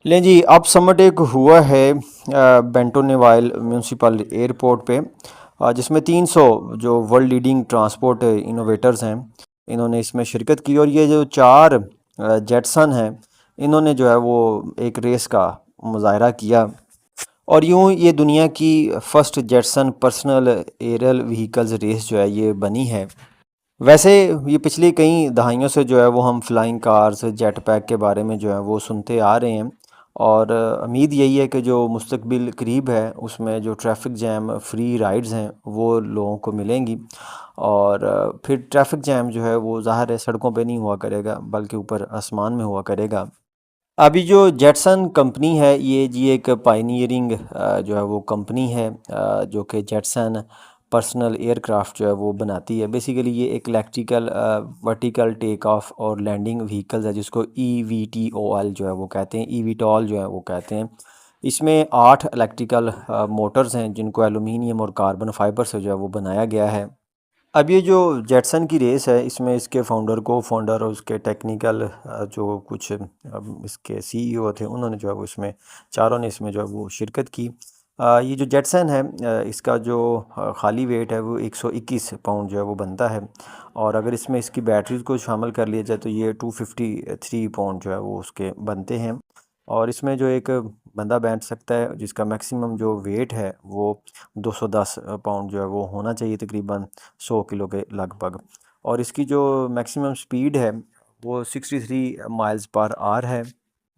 लें जी, अब समिट एक हुआ है बेंटो नेवाइल म्यूनसिपल एयरपोर्ट पे, जिसमें 300 जो वर्ल्ड लीडिंग ट्रांसपोर्ट इनोवेटर्स हैं, इन्होंने इसमें शिरकत की। और ये जो चार जेटसन हैं, इन्होंने जो है वो एक रेस का मुजाहरा किया। और यूं ये दुनिया की first Jetson personal aerial vehicles race जो है ये बनी है। वैसे ये पिछली कई दहाइयों से जो है वो हम फ्लाइंग कार्स जेट पैक के बारे में जो है वो सुनते आ रहे हैं। और उम्मीद यही है कि जो मुस्तकबिल करीब है उसमें जो ट्रैफिक जैम फ्री राइड्स हैं वो लोगों को मिलेंगी। और फिर ट्रैफिक जैम जो है वो ज़ाहिर है सड़कों पे नहीं हुआ करेगा बल्कि ऊपर आसमान में हुआ करेगा। अभी जो जेटसन कंपनी है ये जी एक पायनियरिंग जो है वो कंपनी है, जो कि जेटसन पर्सनल एयरक्राफ्ट जो है वो बनाती है। बेसिकली ये एक इलेक्ट्रिकल वर्टिकल टेक ऑफ और लैंडिंग व्हीकल्स है जिसको EVTOL जो है वो कहते हैं, EVTOL जो है वो कहते हैं। इसमें 8 इलेक्ट्रिकल मोटर्स हैं जिनको एलुमिनियम और कार्बन फाइबर से जो है वो बनाया गया है। अब ये जो जेटसन की रेस है इसमें इसके फाउंडर और उसके टेक्निकल जो कुछ इसके CEO थे, उन्होंने जो है वो इसमें चारों ने इसमें जो है वो शिरकत की। ये जो जेटसन है इसका जो खाली वेट है वो 121 पाउंड जो है वो बनता है। और अगर इसमें इसकी बैटरीज को शामिल कर लिया जाए तो ये 253 पाउंड जो है वो उसके बनते हैं। और इसमें जो एक बंदा बैठ सकता है जिसका मैक्सिमम जो वेट है वो 210 पाउंड जो है वो होना चाहिए, तकरीबन 100 किलो के लगभग। और इसकी जो मैक्सिमम स्पीड है वो 63 माइल्स पर आवर है।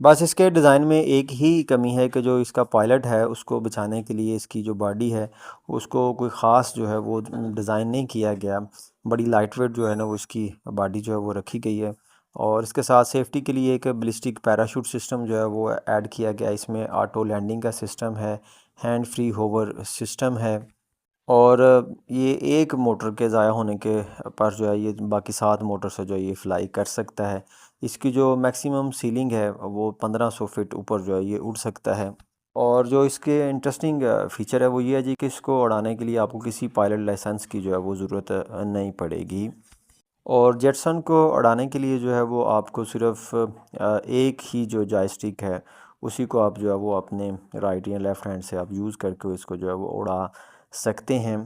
बस इसके डिज़ाइन में एक ही कमी है कि जो इसका पायलट है उसको बचाने के लिए इसकी जो बॉडी है उसको कोई ख़ास जो है वो डिज़ाइन नहीं किया गया। बड़ी लाइट वेट जो है ना वो इसकी बॉडी जो है वो रखी गई है। और इसके साथ सेफ्टी के लिए एक बैलिस्टिक पैराशूट सिस्टम जो है वो ऐड किया गया। इसमें ऑटो लैंडिंग का सिस्टम है, हैंड फ्री होवर सिस्टम है। और ये एक मोटर के ज़ाया होने के पर जो है ये बाकी 7 मोटर से जो है ये फ्लाई कर सकता है। इसकी जो मैक्सिमम सीलिंग है वो 1500 फीट ऊपर जो है ये उड़ सकता है। और जो इसके इंटरेस्टिंग फीचर है वो ये है जी कि इसको उड़ाने के लिए आपको किसी पायलट लाइसेंस की जो है वो ज़रूरत नहीं पड़ेगी। और जेटसन को उड़ाने के लिए जो है वो आपको सिर्फ एक ही जो जॉयस्टिक है उसी को आप जो है वो अपने राइट या लेफ़्ट हैंड से आप यूज़ करके इसको जो है वो उड़ा सकते हैं।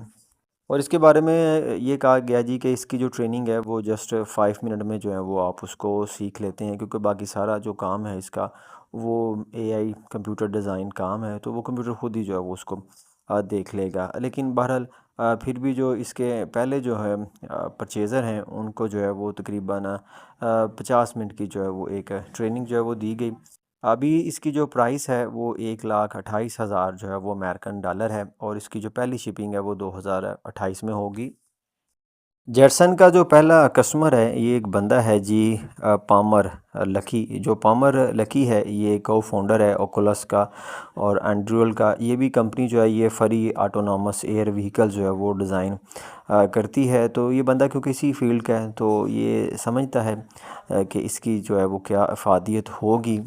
और इसके बारे में ये कहा गया जी कि इसकी जो ट्रेनिंग है वो जस्ट 5 मिनट में जो है वो आप उसको सीख लेते हैं, क्योंकि बाकी सारा जो काम है इसका वो AI कंप्यूटर डिज़ाइन काम है, तो वो कंप्यूटर खुद ही जो है वो उसको देख लेगा। लेकिन बहरहाल फिर भी जो इसके पहले जो है परचेज़र हैं उनको जो है वो तकरीबन 50 मिनट की जो है वो एक ट्रेनिंग जो है वो दी गई। अभी इसकी जो प्राइस है वो 1,28,000 जो है वो अमेरिकन डॉलर है, और इसकी जो पहली शिपिंग है वो 2028 में होगी। जेटसन का जो पहला कस्टमर है ये एक बंदा है जी, पामर लकी। जो पामर लकी है ये को फाउंडर है ओकुलस का और एंड्रयूल का। ये भी कंपनी जो है ये फरी ऑटोनॉमस एयर व्हीकल जो है वो डिज़ाइन करती है। तो ये बंदा क्योंकि इसी फील्ड का है तो ये समझता है कि इसकी जो है वो क्या अफादियत होगी।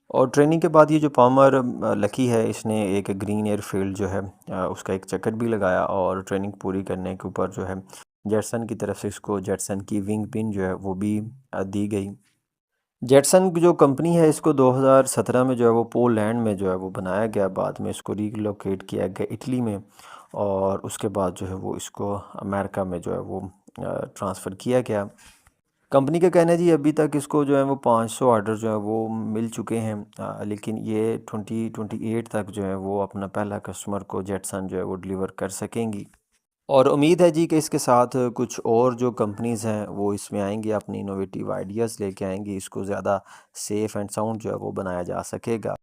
और ट्रेनिंग के बाद ये जो पामर लकी है इसने एक ग्रीन एयर फील्ड जो है उसका एक चक्कर भी लगाया, और ट्रेनिंग पूरी करने के ऊपर जो है जेटसन की तरफ से इसको जेटसन की विंग पिन जो है वो भी दी गई। जेटसन की जो कंपनी है इसको 2017 में जो है वो पोलैंड में जो है वो बनाया गया, बाद में इसको रीलोकेट किया गया इटली में, और उसके बाद जो है वो इसको अमेरिका में जो है वो ट्रांसफ़र किया गया। कंपनी का कहना है जी अभी तक इसको जो है वो 500 ऑर्डर जो है वो मिल चुके हैं, लेकिन ये 2028 तक जो है वो अपना पहला कस्टमर को जेटसन जो है वो डिलीवर कर सकेंगी। और उम्मीद है जी कि इसके साथ कुछ और जो कंपनीज़ हैं वो इसमें आएंगी, अपनी इनोवेटिव आइडियाज़ लेके आएंगी, इसको ज़्यादा सेफ़ एंड साउंड जो है वो बनाया जा सकेगा।